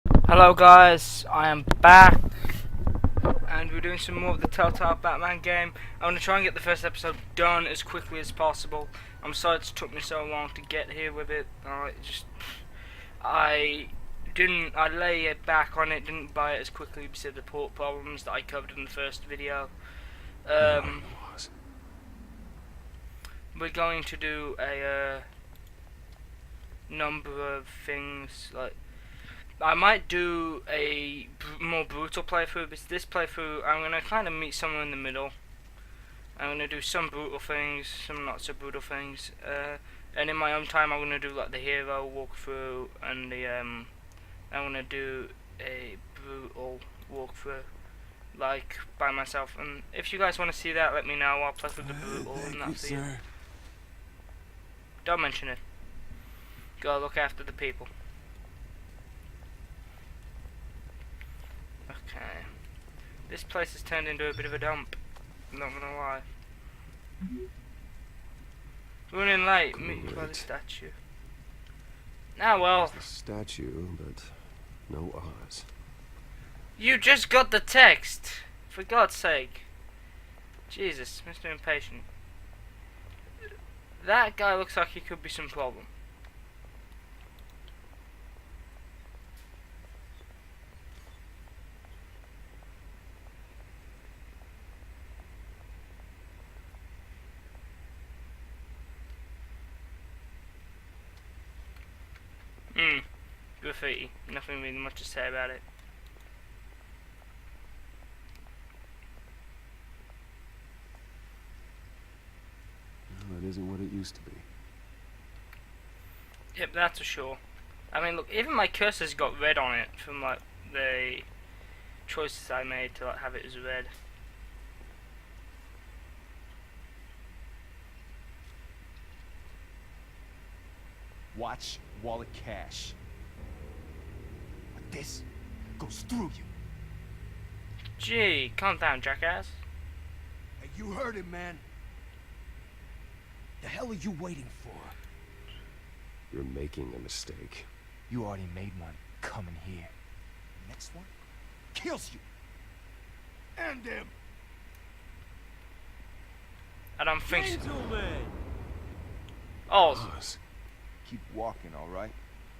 Hello guys, I am back and we're doing some more of the Telltale Batman game. I'm going to try and get the first episode done as quickly as possible. I'm sorry it took me so long to get here with it. I lay it back on it, didn't buy it as quickly because of the port problems that I covered in the first video. We're going to do a number of things, like I might do a more brutal playthrough, but this playthrough I'm going to kind of meet somewhere in the middle. I'm going to do some brutal things, some not so brutal things, and in my own time I'm going to do like the hero walkthrough, and I'm going to do a brutal walkthrough, like by myself. And if you guys want to see that, let me know. I'll play through the brutal and that for you. Don't mention it. Go look after the people. Okay. This place has turned into a bit of a dump. I'm not gonna lie. Running late, meet by the statue. Now well. The statue, but no Oz. You just got the text! For God's sake. Jesus, Mr. Impatient. That guy looks like he could be some problem. Graffiti. Nothing really much to say about it. Well, that isn't what it used to be. Yep, that's for sure. I mean, look, even my cursor's got red on it from like the choices I made to like have it as red. Watch wallet cash. Like this goes through you. Gee, calm down, jackass. Hey, you heard it, man. The hell are you waiting for? You're making a mistake. You already made one coming here. Next one kills you. And him. I don't think so. Gentlemen! Oh, Oz. Keep walking, all right?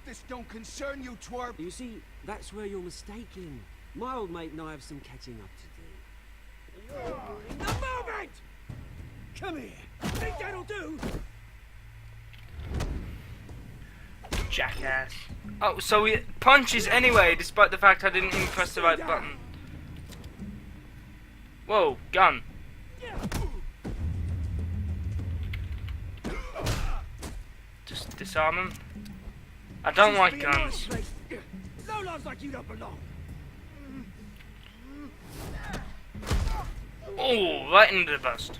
This don't concern you, twerp. You see, that's where you're mistaken. My old mate and I have some catching up to do. The moment! Come here. Think that'll do? jackass. Oh, so he punches anyway, despite the fact I didn't even press the right button. Whoa, gun. Just disarm him. I don't like guns. No lives like you don't belong. Oh, right into the bust.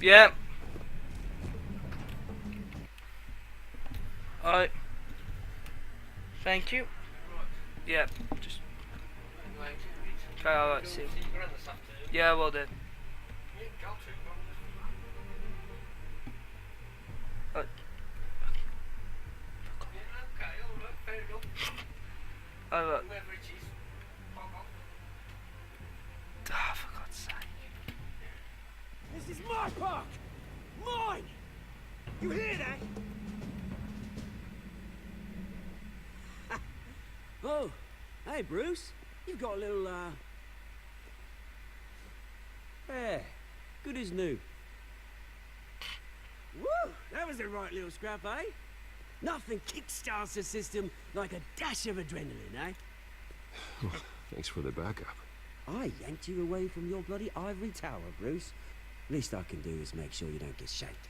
Yeah. Alright. Thank you. Yeah, just. Okay, alright, see. Yeah, well done. Oh, look. Ah, for God's sake. This is my park! Mine! You hear that? Oh, hey Bruce. You've got a little, yeah, good as new. Woo! That was a right little scrap, eh? Nothing kickstarts the system like a dash of adrenaline, eh? Thanks for the backup. I yanked you away from your bloody ivory tower, Bruce. Least I can do is make sure you don't get shanked.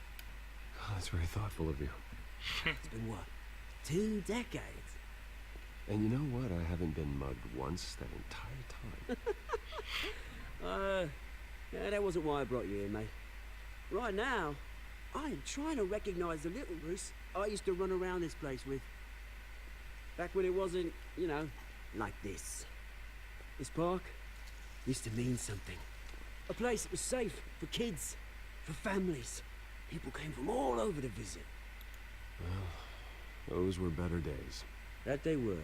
Oh, that's very thoughtful of you. It's been what? 2 decades? And you know what? I haven't been mugged once that entire time. Yeah, that wasn't why I brought you in, mate. Right now, I am trying to recognize the little Bruce I used to run around this place with. Back when it wasn't, you know, like this. This park used to mean something. A place that was safe for kids, for families. People came from all over to visit. Well, those were better days. That they were.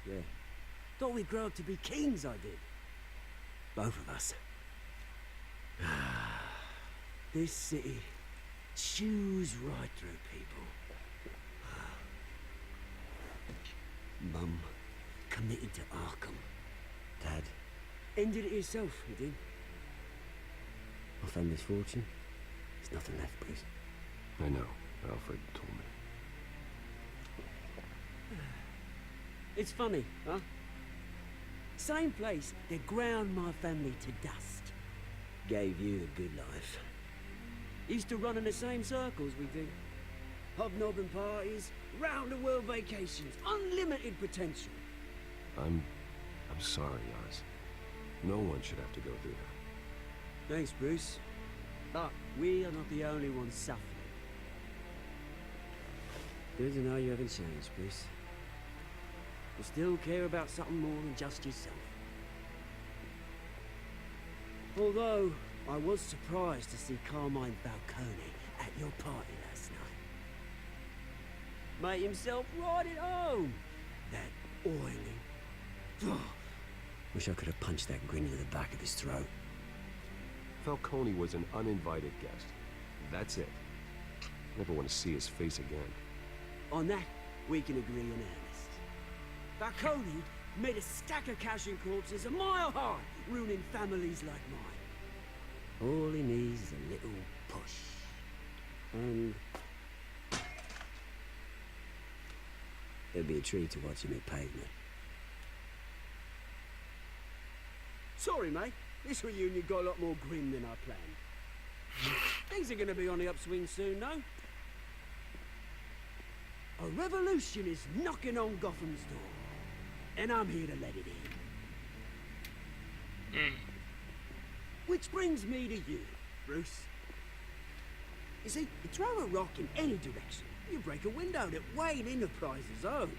Yeah. Thought we'd grow up to be kings, I did. Both of us. This city chews right through people. Mum committed to Arkham. Dad ended it himself, he did. My family's fortune. There's nothing left, Bruce. I know. Alfred told me. It's funny, huh? Same place that ground my family to dust. Gave you the good life. Used to run in the same circles we do. Hobnobbing parties, round-the-world vacations, unlimited potential. I'm sorry, Oz. No one should have to go through that. Thanks, Bruce. But we are not the only ones suffering. Good to know you haven't changed, Bruce. You still care about something more than just yourself. Although, I was surprised to see Carmine Falcone at your party last night. Made himself right at home. That oily... Wish I could have punched that grin into the back of his throat. Falcone was an uninvited guest. That's it. Never want to see his face again. On that, we can agree in earnest. Falcone made a stack of cash and corpses a mile high, ruining families like mine. All he needs is a little push. And... it'd be a treat to watch him hit pavement. Sorry, mate. This reunion got a lot more grim than I planned. Things are gonna be on the upswing soon, though. A revolution is knocking on Gotham's door. And I'm here to let it in. Which brings me to you, Bruce. You see, you throw a rock in any direction, you break a window that Wayne Enterprises owns.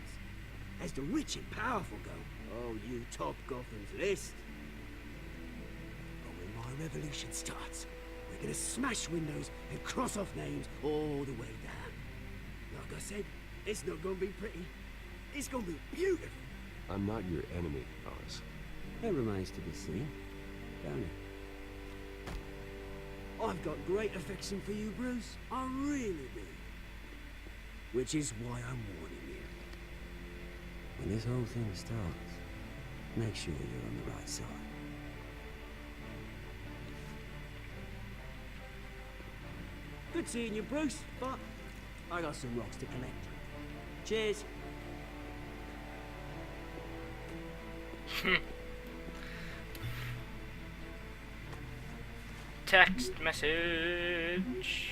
As the rich and powerful go, oh, you top Gotham's list. But when my revolution starts, we're gonna smash windows and cross off names all the way down. Like I said, it's not gonna be pretty. It's gonna be beautiful. I'm not your enemy, Oz. That remains to be seen, don't it? I've got great affection for you, Bruce. I really do. Which is why I'm warning you. When this whole thing starts, make sure you're on the right side. Good seeing you, Bruce, but I got some rocks to collect. Cheers. Text message.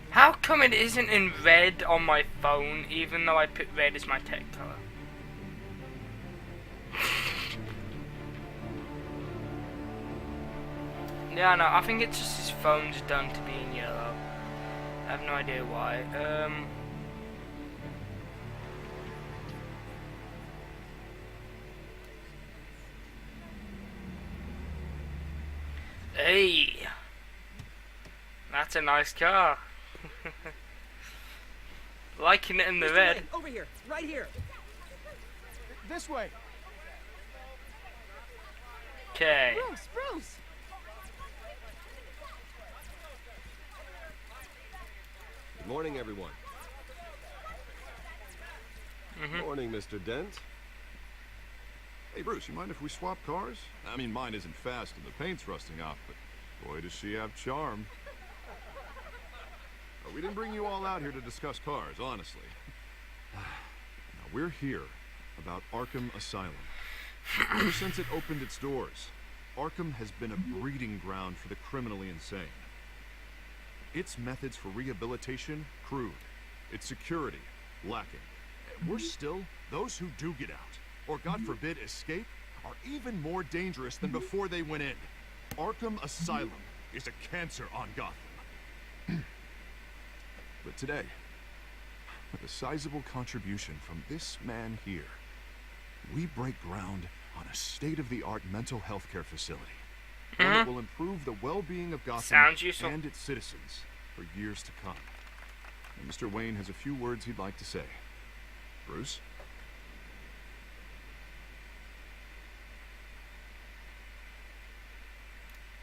How come it isn't in red on my phone, even though I put red as my tech color? Yeah, no, I think it's just his phone's done to be in yellow. I have no idea why. Hey, that's a nice car. Liking it in the Mr. red. Wayne, over here, right here. This way. Okay. Bruce! Good morning, everyone. Morning, Mr. Dent. Hey, Bruce, you mind if we swap cars? I mean, mine isn't fast and the paint's rusting off, but boy, does she have charm. We didn't bring you all out here to discuss cars, honestly. Now, we're here about Arkham Asylum. Ever since it opened its doors, Arkham has been a breeding ground for the criminally insane. Its methods for rehabilitation, crude. Its security, lacking. Worse still, those who do get out, or God forbid escape, are even more dangerous than before they went in. Arkham Asylum is a cancer on Gotham. But today, with a sizable contribution from this man here, we break ground on a state-of-the-art mental health care facility. One that will improve the well-being of Gotham Sounds useful. and its citizens for years to come. and Mr. Wayne has a few words he'd like to say. Bruce?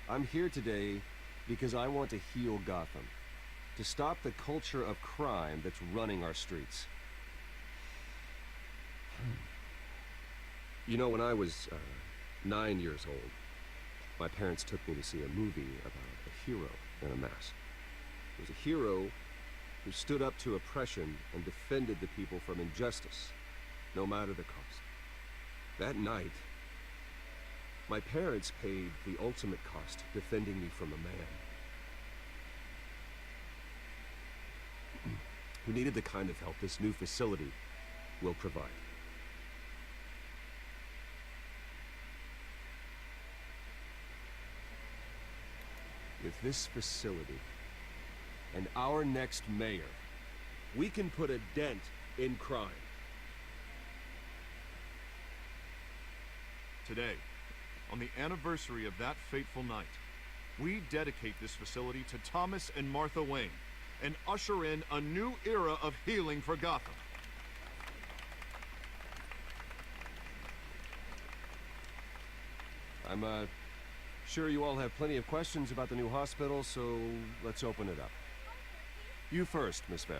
I'm here today because I want to heal Gotham. To stop the culture of crime that's running our streets. You know, when I was 9 years old, my parents took me to see a movie about a hero in a mask. It was a hero who stood up to oppression and defended the people from injustice, no matter the cost. That night, my parents paid the ultimate cost defending me from a man who needed the kind of help this new facility will provide. With this facility and our next mayor, we can put a dent in crime. Today, on the anniversary of that fateful night, we dedicate this facility to Thomas and Martha Wayne and usher in a new era of healing for Gotham. I'm sure you all have plenty of questions about the new hospital, so let's open it up. You first, Miss Vale.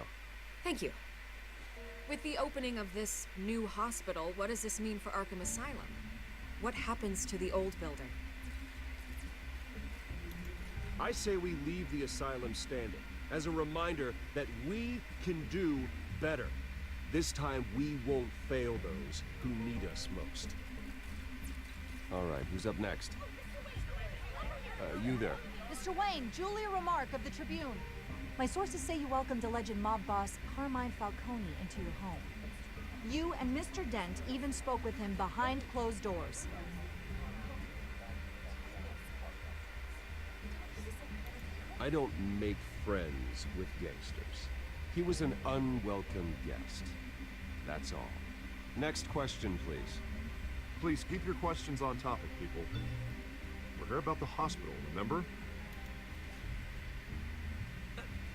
Thank you. With the opening of this new hospital, what does this mean for Arkham Asylum? What happens to the old building? I say we leave the asylum standing as a reminder that we can do better. This time we won't fail those who need us most. All right, who's up next? You there. Mr. Wayne, Julia Remark of the Tribune. My sources say you welcomed alleged mob boss Carmine Falcone into your home. You and Mr. Dent even spoke with him behind closed doors. I don't make friends with gangsters. He was an unwelcome guest. That's all. Next question, please. Please keep your questions on topic, people. We're here about the hospital, remember?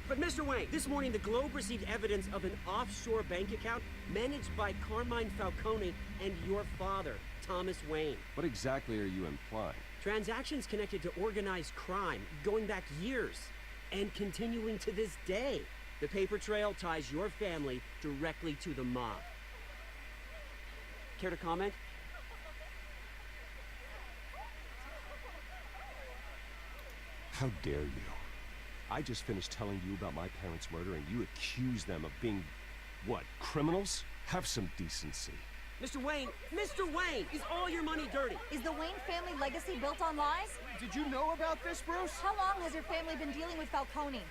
But Mr. Wayne, this morning the Globe received evidence of an offshore bank account managed by Carmine Falcone and your father, Thomas Wayne. What exactly are you implying? Transactions connected to organized crime going back years and continuing to this day. The paper trail ties your family directly to the mob. Care to comment? How dare you? I just finished telling you about my parents' murder and you accuse them of being, what, criminals? Have some decency. Mr. Wayne, is all your money dirty? Is the Wayne family legacy built on lies? Did you know about this, Bruce? How long has your family been dealing with Falcone?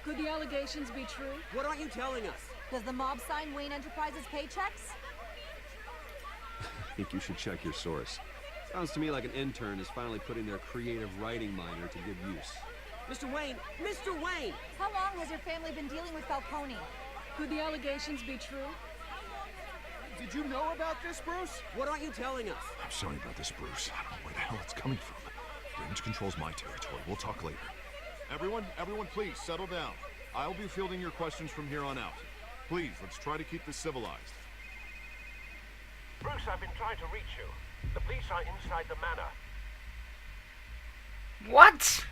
Could the allegations be true? What aren't you telling us? Does the mob sign Wayne Enterprises paychecks? I think you should check your source. Sounds to me like an intern is finally putting their creative writing minor to good use. Mr. Wayne! How long has your family been dealing with Falcone? Could the allegations be true? Did you know about this, Bruce? What aren't you telling us? I'm sorry about this, Bruce. I don't know where the hell it's coming from. Damage control's my territory. We'll talk later. Everyone, please, settle down. I'll be fielding your questions from here on out. Please, let's try to keep this civilized. Bruce, I've been trying to reach you. The police are inside the manor. What?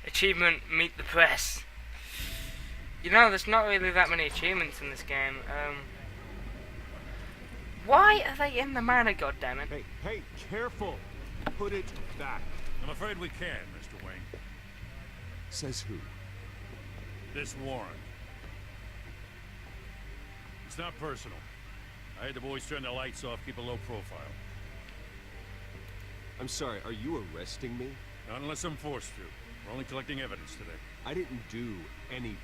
Achievement, meet the press. You know, there's not really that many achievements in this game. Why are they in the manor, goddammit? Hey, careful! Put it back. I'm afraid we can't, Mr. Wayne. Says who? This warrant. It's not personal. I had the boys turn the lights off, keep a low profile. I'm sorry, are you arresting me? Not unless I'm forced to. We're only collecting evidence today. I didn't do anything.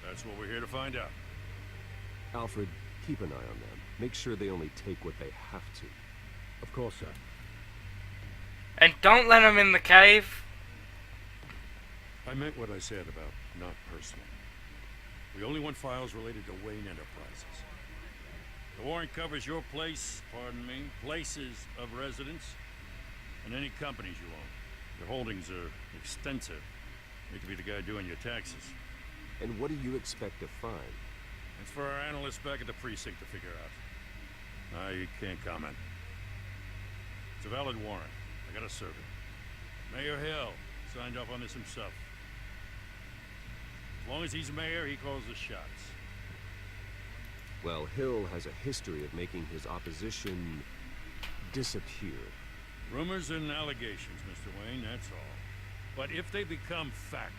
That's what we're here to find out. Alfred, keep an eye on them. Make sure they only take what they have to. Of course, sir. And don't let them in the cave. I meant what I said about not personal. We only want files related to Wayne Enterprises. The warrant covers your place, pardon me, places of residence, and any companies you own. Your holdings are extensive. Need to be the guy doing your taxes. And what do you expect to find? It's for our analysts back at the precinct to figure out. I can't comment. It's a valid warrant. I gotta serve it. Mayor Hill signed off on this himself. As long as he's mayor, he calls the shots. Well, Hill has a history of making his opposition disappear. Rumors and allegations, Mr. Wayne, that's all. But if they become fact,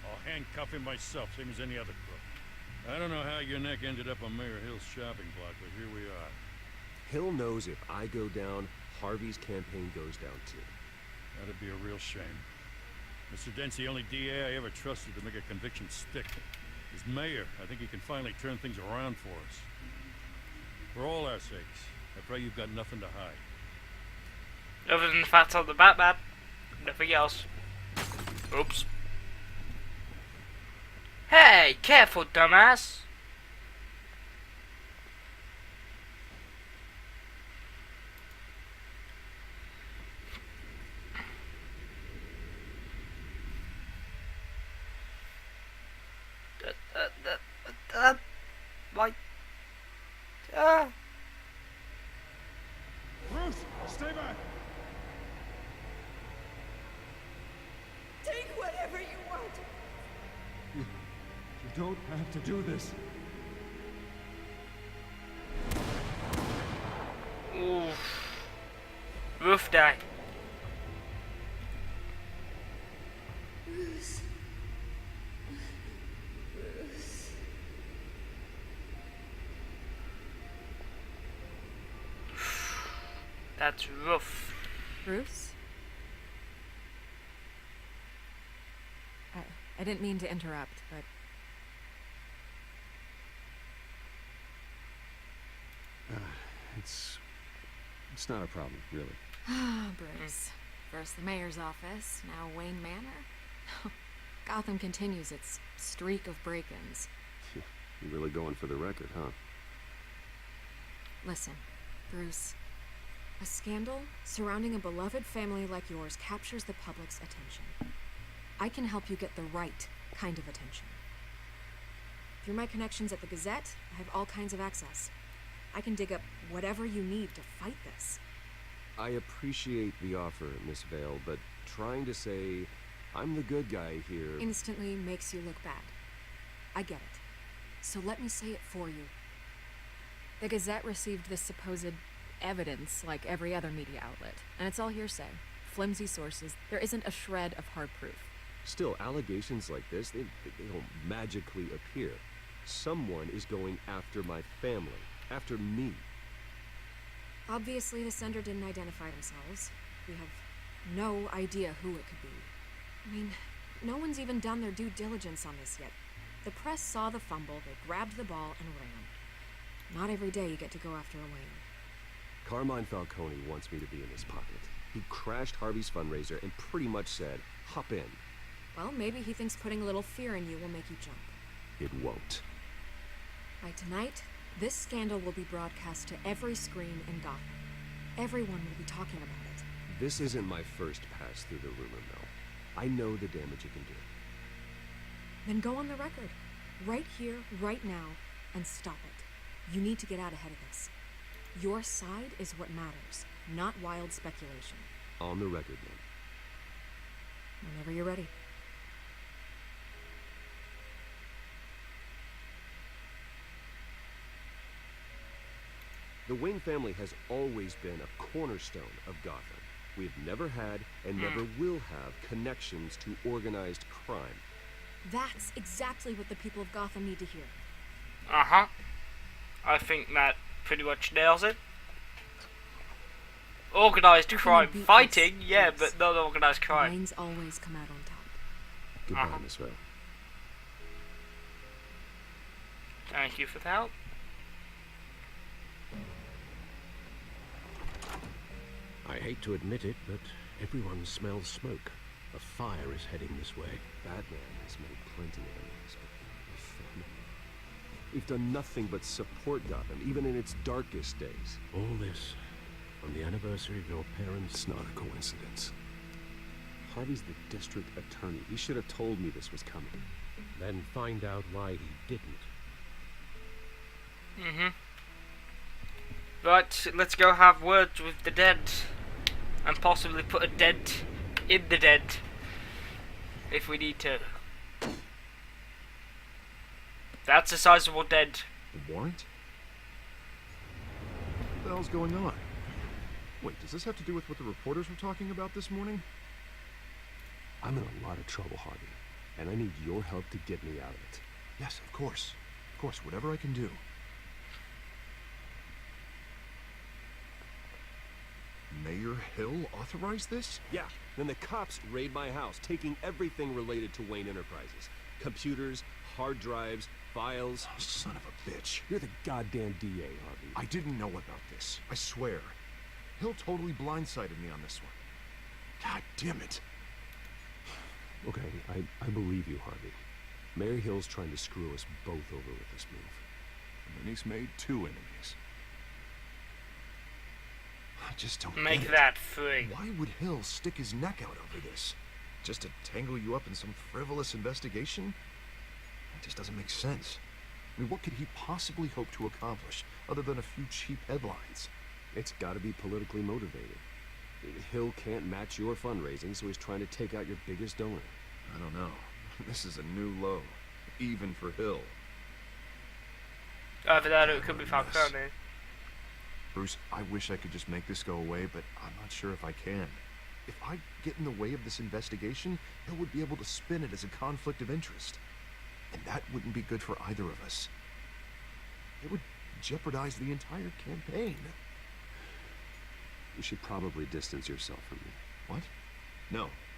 I'll handcuff him myself, same as any other crook. I don't know how your neck ended up on Mayor Hill's shopping block, but here we are. Hill knows if I go down, Harvey's campaign goes down too. That'd be a real shame. Mr. Dent's the only DA I ever trusted to make a conviction stick. As mayor, I think he can finally turn things around for us. For all our sakes, I pray you've got nothing to hide. Other than the fact I'm the Batman, nothing else. Oops. Hey, careful, dumbass! Like, Bruce, stay back! Take whatever you want. You don't have to do this. ooh, rough day. Bruce. Bruce. That's rough. Bruce? I didn't mean to interrupt, but It's not a problem, really. Bruce. First the mayor's office, now Wayne Manor. Gotham continues its streak of break-ins. You're really going for the record, huh? Listen, Bruce. A scandal surrounding a beloved family like yours captures the public's attention. I can help you get the right kind of attention. Through my connections at the Gazette, I have all kinds of access. I can dig up whatever you need to fight this. I appreciate the offer, Miss Vale, but trying to say I'm the good guy here... Instantly makes you look bad. I get it. So let me say it for you. The Gazette received this supposed evidence like every other media outlet, and it's all hearsay. Flimsy sources. There isn't a shred of hard proof. Still, allegations like this, they don't magically appear. Someone is going after my family, after me. Obviously, the sender didn't identify themselves. We have no idea who it could be. I mean, no one's even done their due diligence on this yet. The press saw the fumble, they grabbed the ball and ran. Not every day you get to go after a Wayne. Carmine Falcone wants me to be in his pocket. He crashed Harvey's fundraiser and pretty much said, hop in. Well, maybe he thinks putting a little fear in you will make you jump. It won't. By tonight, this scandal will be broadcast to every screen in Gotham. Everyone will be talking about it. This isn't my first pass through the rumor mill. I know the damage it can do. Then go on the record. Right here, right now, and stop it. You need to get out ahead of this. Your side is what matters, not wild speculation. On the record, then. Whenever you're ready. The Wayne family has always been a cornerstone of Gotham. We've never had and never will have connections to organized crime. That's exactly what the people of Gotham need to hear. Uh-huh. I think that pretty much nails it. Organized crime. Fighting, yeah, but not organized crime. Wayne's always come out on top. Goodbye, Miss Vale. Thank you for the help. I hate to admit it, but everyone smells smoke. A fire is heading this way. Batman has made plenty of enemies, but my family... We've done nothing but support Gotham, even in its darkest days. All this on the anniversary of your parents' It's not a coincidence. Harvey's the district attorney. He should have told me this was coming. Then find out why he didn't. Right, let's go have words with the dead. And possibly put a dent in the dead. If we need to. That's a sizable dent. A warrant? What the hell's going on? Wait, does this have to do with what the reporters were talking about this morning? I'm in a lot of trouble, Harvey, and I need your help to get me out of it. Yes, of course. Of course, whatever I can do. Mayor Hill authorized this? Yeah, then the cops raid my house, taking everything related to Wayne Enterprises. Computers, hard drives, files. Oh, son of a bitch. You're the goddamn DA, Harvey. I didn't know about this. I swear. Hill totally blindsided me on this one. God damn it. Okay, I believe you, Harvey. Mayor Hill's trying to screw us both over with this move. And then he's made 2 enemies. I just don't Make get it. that 3. Why would Hill stick his neck out over this? Just to tangle you up in some frivolous investigation? It just doesn't make sense. I mean, what could he possibly hope to accomplish other than a few cheap headlines? It's gotta be politically motivated. Hill can't match your fundraising, so he's trying to take out your biggest donor. I don't know. This is a new low. Even for Hill. Either that or it could be Falcone. Bruce, I wish I could just make this go away, but I'm not sure if I can. If I get in the way of this investigation, Hill would be able to spin it as a conflict of interest. And that wouldn't be good for either of us. It would jeopardize the entire campaign. You should probably distance yourself from me. What?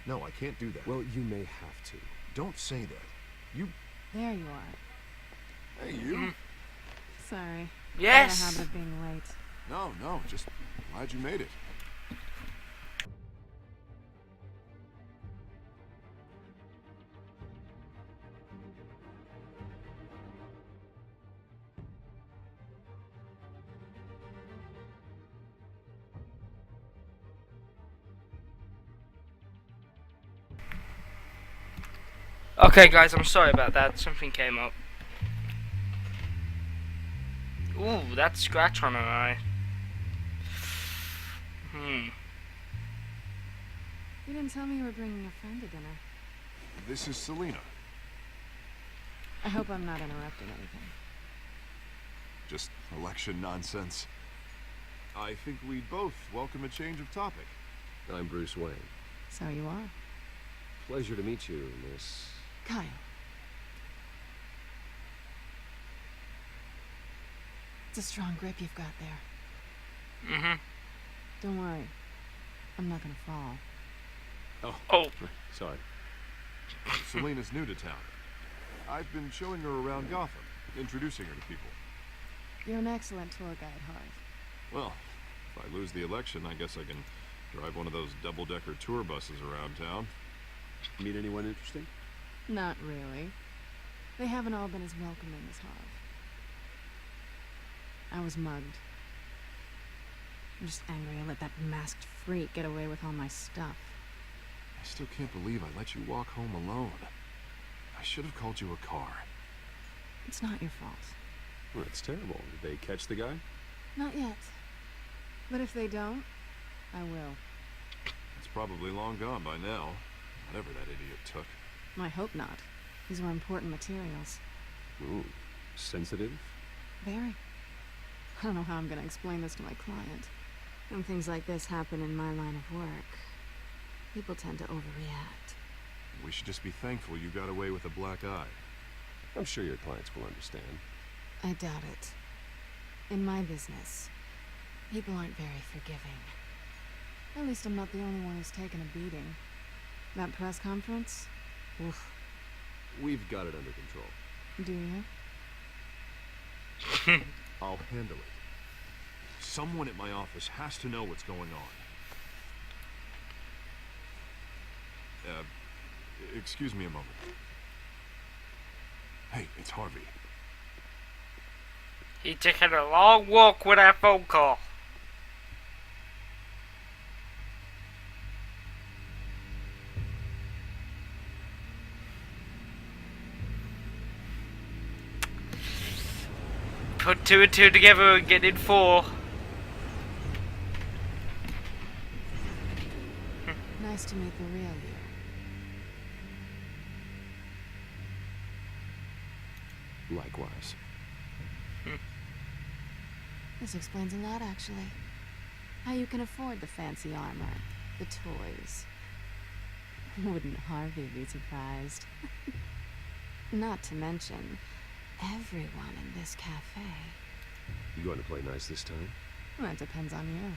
No, I can't do that. Well, you may have to. Don't say that. You... There you are. Hey, you. Sorry. Yes! I had a habit of being late. No, just glad you made it. Okay guys, I'm sorry about that. Something came up. Ooh, that scratch on her eye. You didn't tell me you were bringing a friend to dinner. This is Selena. I hope I'm not interrupting anything. Just election nonsense. I think we'd both welcome a change of topic. I'm Bruce Wayne. So you are. Pleasure to meet you, Miss... Kyle. It's a strong grip you've got there. Don't worry. I'm not gonna fall. Oh. Sorry. Selena's new to town. I've been showing her around Gotham, introducing her to people. You're an excellent tour guide, Harv. Well, if I lose the election, I guess I can drive one of those double-decker tour buses around town. Meet anyone interesting? Not really. They haven't all been as welcoming as Harv. I was mugged. I'm just angry I let that masked freak get away with all my stuff. I still can't believe I let you walk home alone. I should have called you a car. It's not your fault. Well, that's terrible. Did they catch the guy? Not yet. But if they don't, I will. It's probably long gone by now. Whatever that idiot took. I hope not. These were important materials. Ooh, sensitive? Very. I don't know how I'm gonna explain this to my client. When things like this happen in my line of work, people tend to overreact. We should just be thankful you got away with a black eye. I'm sure your clients will understand. I doubt it. In my business, people aren't very forgiving. At least I'm not the only one who's taken a beating. That press conference? Oof. We've got it under control. Do you? I'll handle it. Someone at my office has to know what's going on. Excuse me a moment. Hey, it's Harvey. He taking a long walk with that phone call. put two and two together and get in four. Nice to meet the real you. Likewise. This explains a lot, actually. How you can afford the fancy armor, the toys. Wouldn't Harvey be surprised? Not to mention, everyone in this cafe. You going to play nice this time? Well, it depends on you.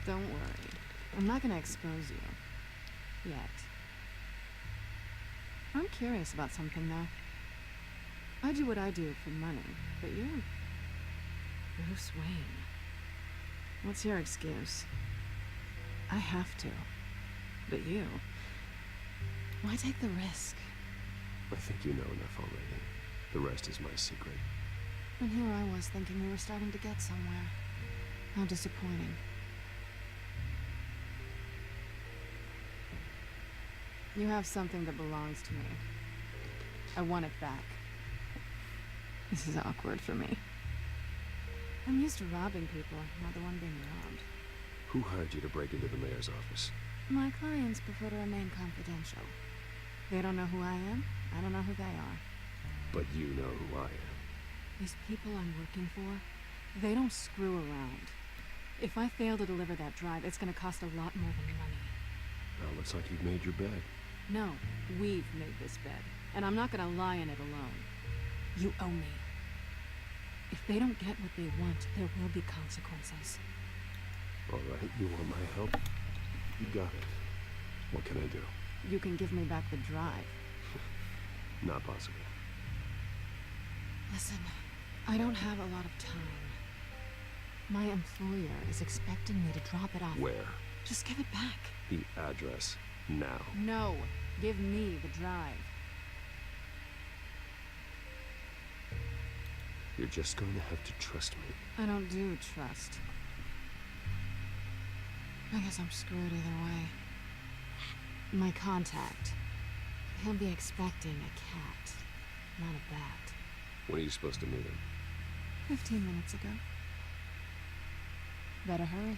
Don't worry. I'm not gonna expose you. Yet. I'm curious about something, though. I do what I do for money, but you... Bruce Wayne. What's your excuse? I have to. But you... Why take the risk? I think you know enough already. The rest is my secret. And here I was thinking we were starting to get somewhere. How disappointing. You have something that belongs to me. I want it back. This is awkward for me. I'm used to robbing people, not the one being robbed. Who hired you to break into the mayor's office? My clients prefer to remain confidential. They don't know who I am. I don't know who they are. But you know who I am. These people I'm working for, they don't screw around. If I fail to deliver that drive, it's gonna cost a lot more than money. Well, looks like you've made your bed. No, we've made this bed, and I'm not gonna lie in it alone. You owe me. If they don't get what they want, there will be consequences. All right, you want my help? You got it. What can I do? You can give me back the drive. Not possible. Listen, I don't have a lot of time. My employer is expecting me to drop it off. Where? Just give it back. The address. Now. No, give me the drive. You're just going to have to trust me. I don't do trust. I guess I'm screwed either way. My contact. He'll be expecting a cat, not a bat. When are you supposed to meet him? 15 minutes ago. Better hurry.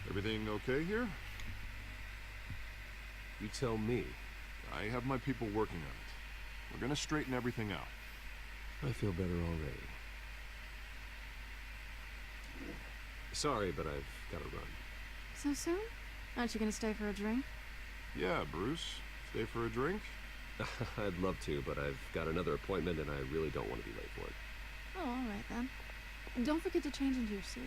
Everything okay here? You tell me. I have my people working on it. We're gonna straighten everything out. I feel better already. Sorry, but I've got to run. So soon? Aren't you gonna stay for a drink? Yeah, Bruce. Stay for a drink? I'd love to, but I've got another appointment and I really don't want to be late for it. Oh, all right then. And don't forget to change into your suit.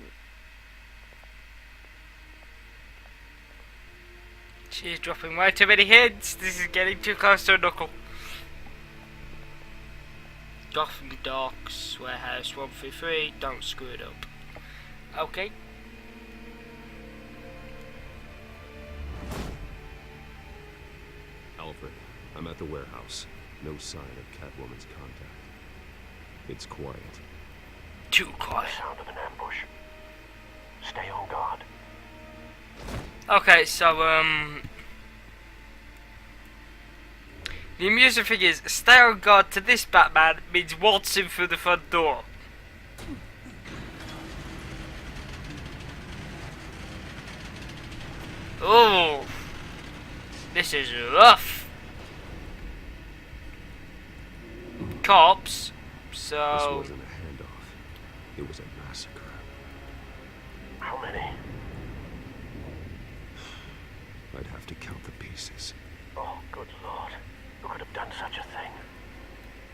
She's dropping way too many hints. This is getting too close to a knuckle. Gotham Docks, Warehouse 133, don't screw it up. Okay. Alfred, I'm at the warehouse. No sign of Catwoman's contact. It's quiet. Too quiet. Sound of an ambush. Stay on guard. Okay, so the amusing thing is, stay on guard to this Batman means waltzing through the front door. Oh, this is rough. Cops, This so wasn't a handoff. It was a massacre. How many? I'd have to count the pieces. Oh, good lord. Who could have done such a thing?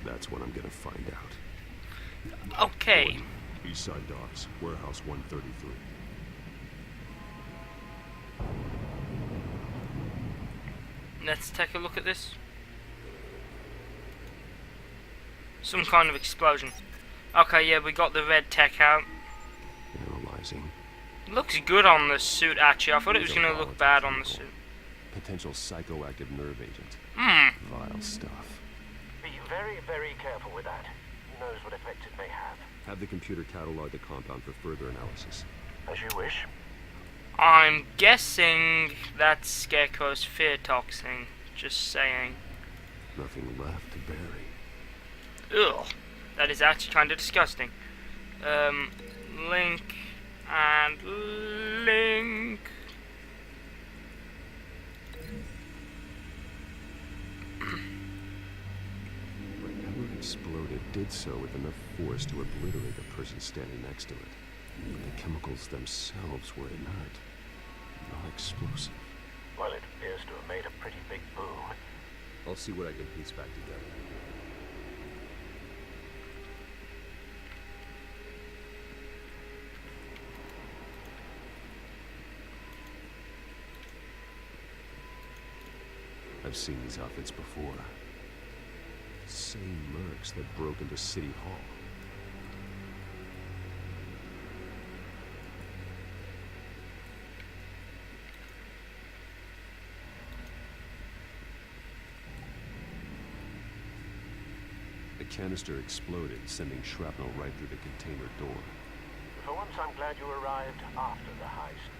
That's what I'm gonna find out. okay. Eastside Docks, Warehouse 133. Let's take a look at this. Some kind of explosion. Okay, yeah, we got the red tech out. Analyzing. Looks good on the suit, actually. I thought it was going to look bad on the suit. Potential psychoactive nerve agent. Vile stuff. Be very, very careful with that. Who knows what effect it may have. Have the computer catalog the compound for further analysis. As you wish. I'm guessing that's Scarecrow's fear toxin. Just saying. Nothing left to bury. Ugh. That is actually kind of disgusting. Link and link. Whatever exploded did so with enough force to obliterate the person standing next to it. But the chemicals themselves were inert, not explosive. Well, it appears to have made a pretty big boom. I'll see what I can piece back together. I've seen these outfits before. Same mercs that broke into City Hall. The canister exploded, sending shrapnel right through the container door. For once, I'm glad you arrived after the heist.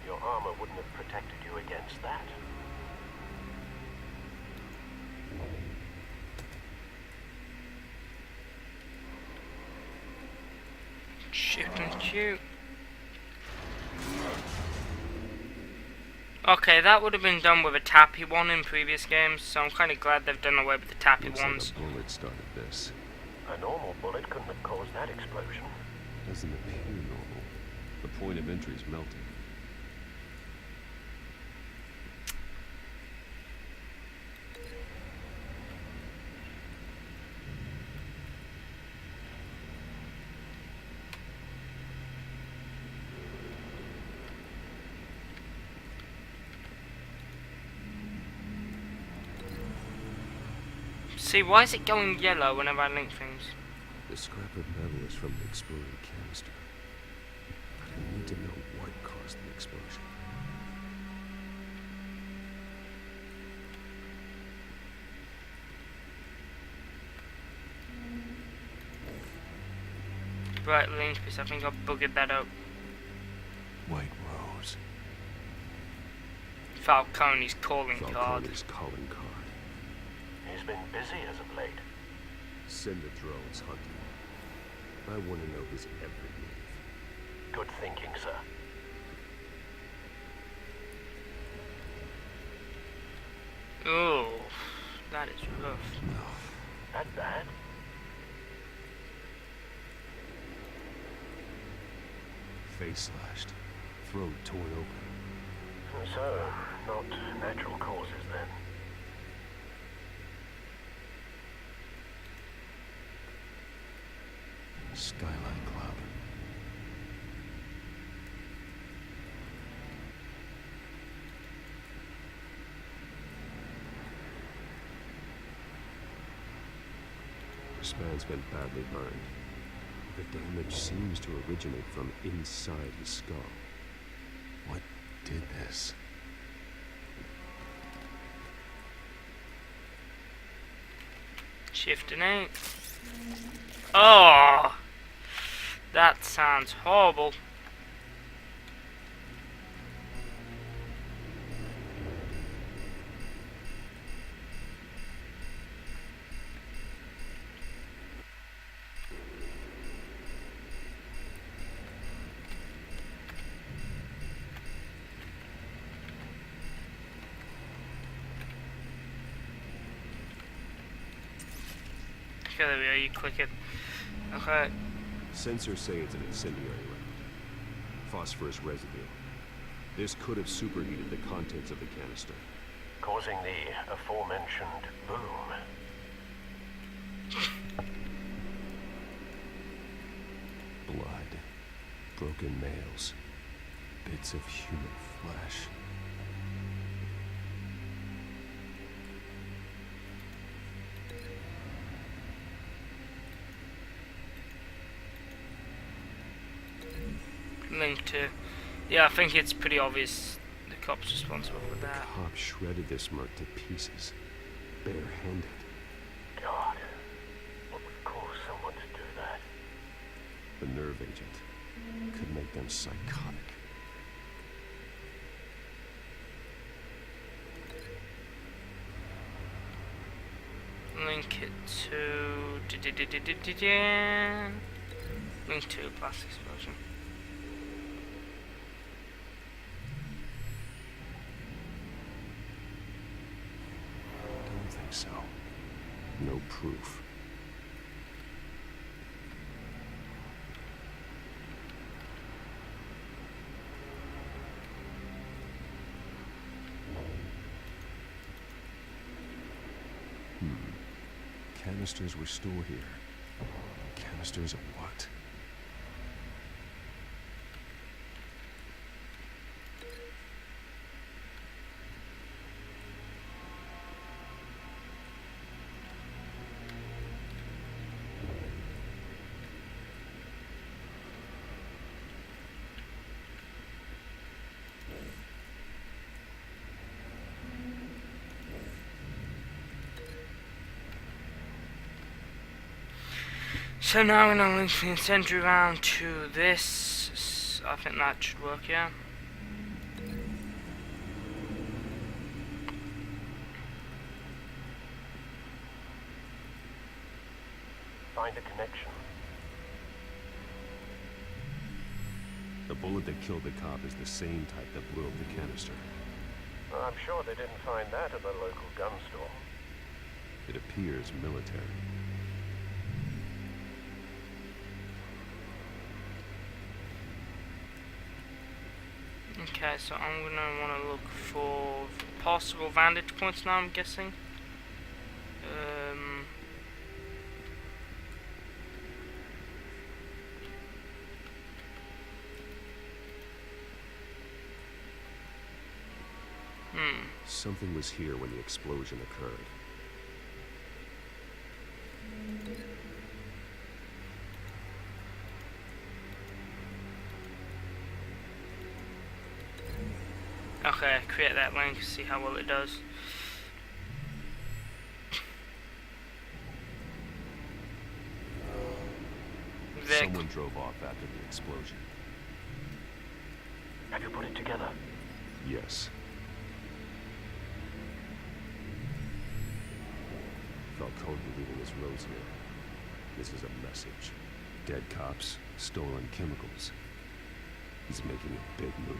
Your armor wouldn't have protected you against that. Shoot and shoot. Okay, that would have been done with a tappy one in previous games, so I'm kind of glad they've done away with the tappy Looks ones. like a bullet started this. A normal bullet couldn't have caused that explosion. Doesn't appear normal. The point of entry's melting. See, why is it going yellow whenever I link things? The scrap of metal is from the exploded canister. But I need to know what caused the explosion. Right, link, because I think I buggered that up. White Rose. Falcone's calling card. Falcone's calling card. He's been busy as of late. Send the drones hunting. I want to know his every move. Good thinking, sir. Oh, that is rough. That bad? Face slashed. Throat torn open. So, not natural causes then. Skyline cloud. This man's been badly burned. The damage seems to originate from inside his skull. What did this? Shift and 8. Oh, that sounds horrible. Okay, there we are, you click it. Okay. Sensors say it's an incendiary round. Phosphorus residue. This could have superheated the contents of the canister. Causing the aforementioned boom. Blood. Broken nails. Bits of human flesh. Link to. Yeah, I think it's pretty obvious the cop's responsible for that. Cop shredded this merc to pieces. Barehanded. God, what would cause someone to do that? The nerve agent could make them psychotic. link it to link to blast explosion. Don't think so. No proof. Canisters were stored here. Canisters of what? So now we're going to link the incendiary round to this. I think that should work, yeah. Find a connection. The bullet that killed the cop is the same type that blew up the canister. Well, I'm sure they didn't find that at the local gun store. It appears military. Okay, so I'm gonna want to look for possible vantage points now, I'm guessing. Something was here when the explosion occurred. Okay, create that link, see how well it does. Vic. Someone drove off after the explosion. Have you put it together? Yes. Falcone leaving his rose here. This is a message. Dead cops, stolen chemicals. He's making a big move.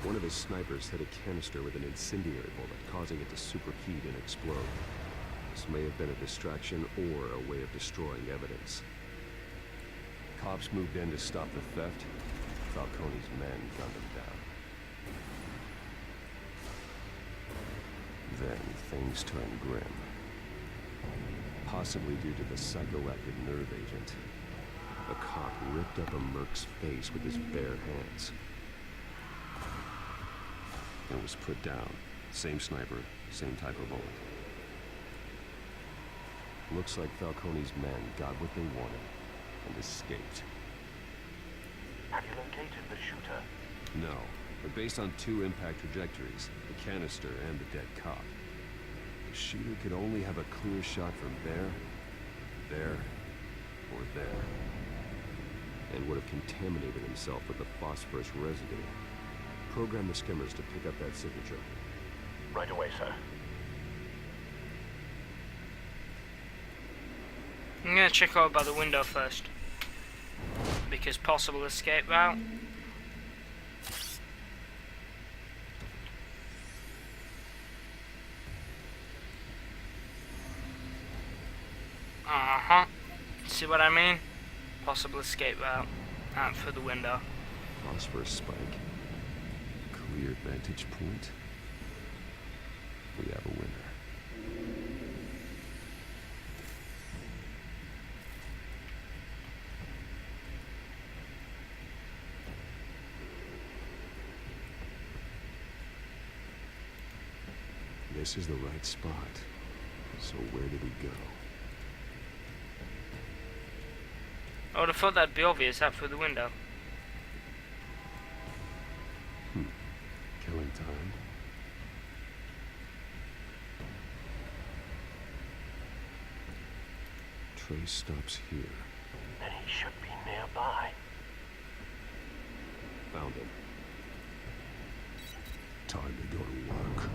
One of his snipers hit a canister with an incendiary bullet, causing it to superheat and explode. This may have been a distraction or a way of destroying evidence. Cops moved in to stop the theft. Falcone's men gunned him down. Then things turned grim. Possibly due to the psychoactive nerve agent. A cop ripped up a merc's face with his bare hands. And was put down. Same sniper, same type of bullet. Looks like Falcone's men got what they wanted and escaped. Have you located the shooter? No, but based on two impact trajectories, the canister and the dead cop, the shooter could only have a clear shot from there, or there, and would have contaminated himself with the phosphorus residue. Program the skimmers to pick up that signature. Right away, sir. I'm gonna check out by the window first, because possible escape route. See what I mean? Possible escape route out through the window. Phosphorus spike. Clear vantage point. We have a winner. This is the right spot. So where did he go? I would have thought that'd be obvious out through the window. Killing time. Trace stops here. Then he should be nearby. found him. Time to go to work.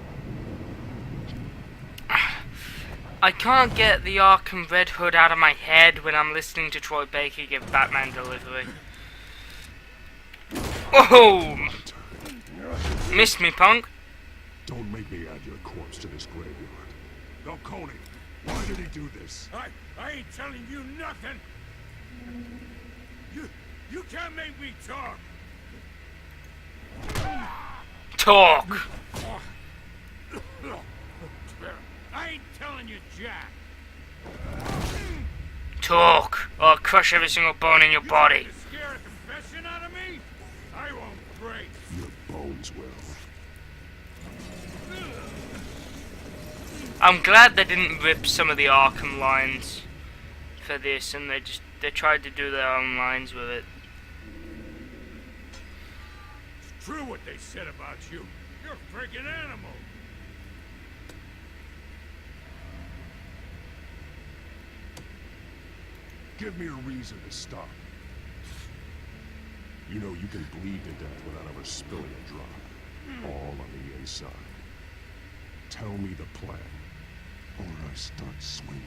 I can't get the Arkham Red Hood out of my head when I'm listening to Troy Baker give Batman delivery. Oh! Missed me, punk. Don't make me add your corpse to this graveyard. Falcone, why did he do this? I ain't telling you nothing. You can't make me talk. Talk. I ain't telling you jack. Talk, or I'll crush every single bone in your body. You scare a confession out of me? I won't break. Your bones will. I'm glad they didn't rip some of the Arkham lines for this, and they tried to do their own lines with it. It's true what they said about you. You're a freaking animal. Give me a reason to stop. You know you can bleed to death without ever spilling a drop. All on the inside. Tell me the plan, or I start swinging.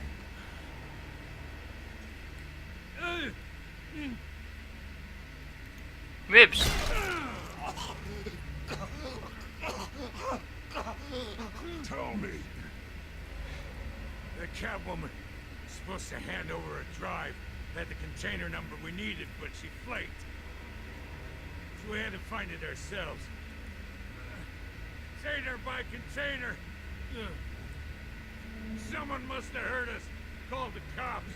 Ribs. Tell me. The Catwoman was supposed to hand over a drive. Had the container number we needed, but she flaked. So we had to find it ourselves. Container by container. Someone must have heard us. Called the cops.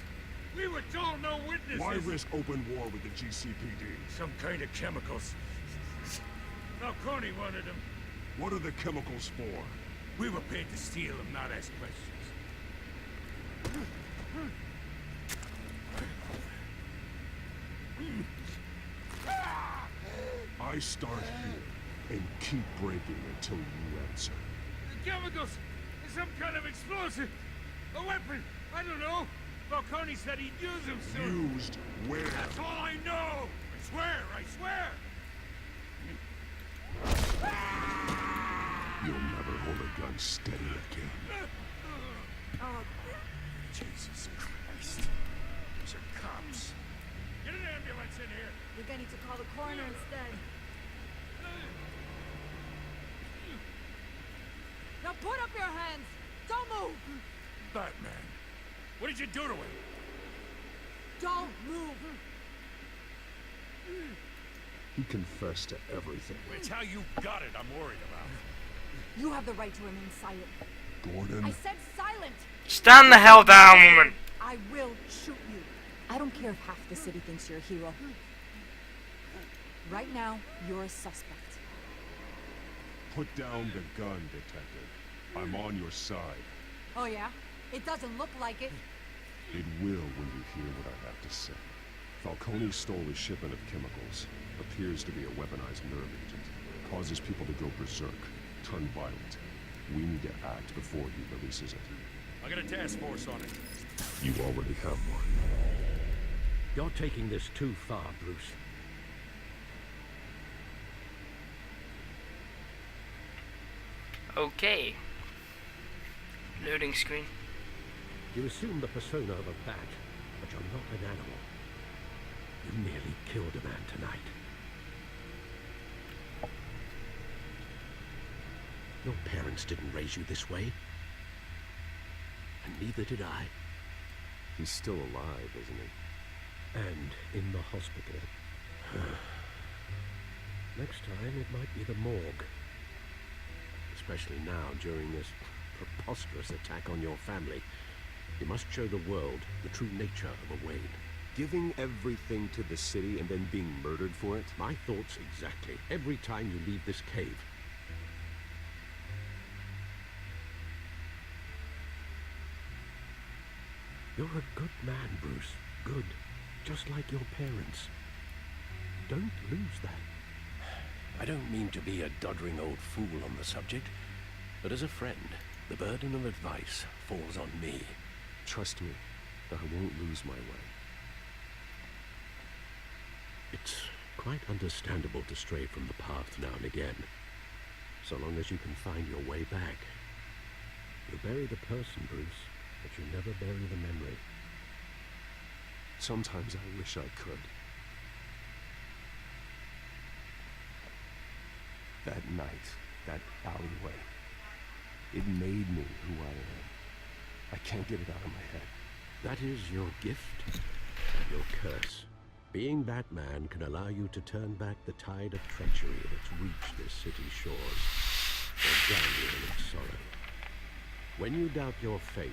We were told no witnesses. Why risk open war with the GCPD? Some kind of chemicals. Falcone wanted them. What are the chemicals for? We were paid to steal them, not ask questions. I start here and keep breaking until you answer. The chemicals is some kind of explosive. A weapon. I don't know. Falcone said he'd use them soon. Used where? That's all I know. I swear. I swear. You'll never hold a gun steady again. Oh, Jesus Christ. These are cops. Get an ambulance in here. You're gonna need to call the coroner instead. Now put up your hands! Don't move! Batman. What did you do to him? Don't move! He confessed to everything. It's how you got it I'm worried about. You have the right to remain silent. Gordon? I said silent! Stand the hell down, woman. I will shoot you. I don't care if half the city thinks you're a hero. Right now, you're a suspect. Put down the gun, detective. I'm on your side. Oh yeah? It doesn't look like it. It will when you hear what I have to say. Falcone stole a shipment of chemicals. Appears to be a weaponized nerve agent. Causes people to go berserk, turn violent. We need to act before he releases it. I got a task force on it. You already have one. You're taking this too far, Bruce. Okay. Loading screen. You assume the persona of a bat, but you're not an animal. You nearly killed a man tonight. Your parents didn't raise you this way. And neither did I. He's still alive, isn't he? And in the hospital. Next time, it might be the morgue. Especially now, during this preposterous attack on your family. You must show the world the true nature of a Wayne. Giving everything to the city and then being murdered for it? My thoughts exactly. Every time you leave this cave. You're a good man, Bruce. Good. Just like your parents. Don't lose that. I don't mean to be a doddering old fool on the subject, but as a friend, the burden of advice falls on me. Trust me, I won't lose my way. It's Quite understandable to stray from the path now and again, so long as you can find your way back. You bury the person, Bruce, but you never bury the memory. Sometimes I wish I could. That night, that alleyway, it made me who I am. I can't get it out of my head. That is your gift and your curse. Being Batman can allow you to turn back the tide of treachery that's reached this city's shores, or drown you in its sorrow. When you doubt your fate,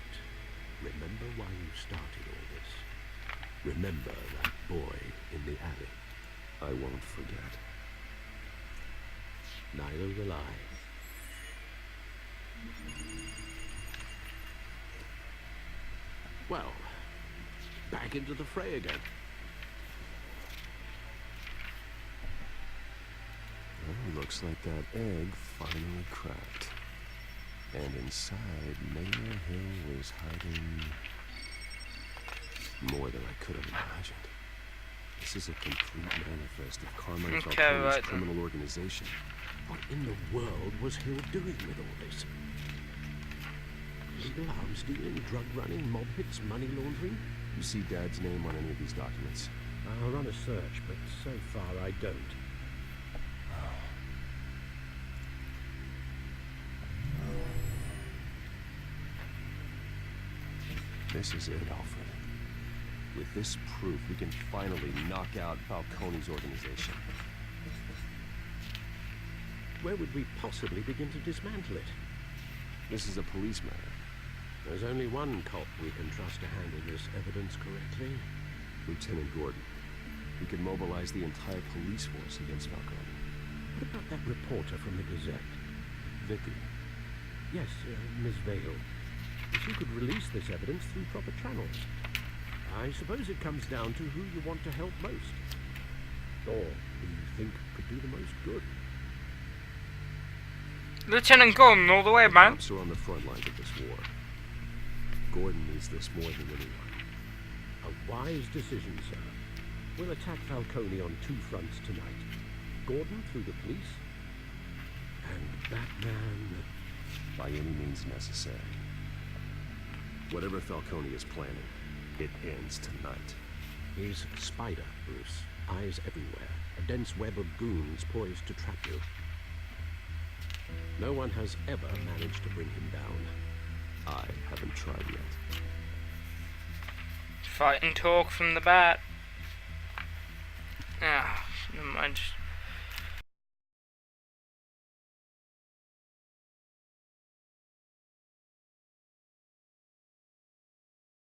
remember why you started all this. Remember that boy in the alley. I won't forget. Neither will I. Well, back into the fray again. Well, looks like that egg finally cracked. And inside, Mayor Hill was hiding more than I could have imagined. This is a complete manifest of Carmine Falcone's criminal organization. What in the world was Hill doing with all this? Illegal arms dealing, drug running, mob hits, money laundering? You see Dad's name on any of these documents? I'll run a search, but so far I don't. This is it, Alfred. With this proof, we can finally knock out Falcone's organization. Where would we possibly begin to dismantle it? This is a police matter. There's only one cop we can trust to handle this evidence correctly. Lieutenant Gordon. We could mobilize the entire police force against Falcone. What about that reporter from the Gazette? Vicky. Yes, Miss Vale. She could release this evidence through proper channels. I suppose it comes down to who you want to help most. Or who you think could do the most good. Lieutenant Gordon, all the way, man. Cops are on the front lines of this war. Gordon needs this more than anyone. A wise decision, sir. We'll attack Falcone on two fronts tonight. Gordon through the police, and Batman by any means necessary. Whatever Falcone is planning, it ends tonight. He's a spider, Bruce. Eyes everywhere. A dense web of goons poised to trap you. No one has ever managed to bring him down. I haven't tried yet. Fighting talk from the bat. Ah, never mind.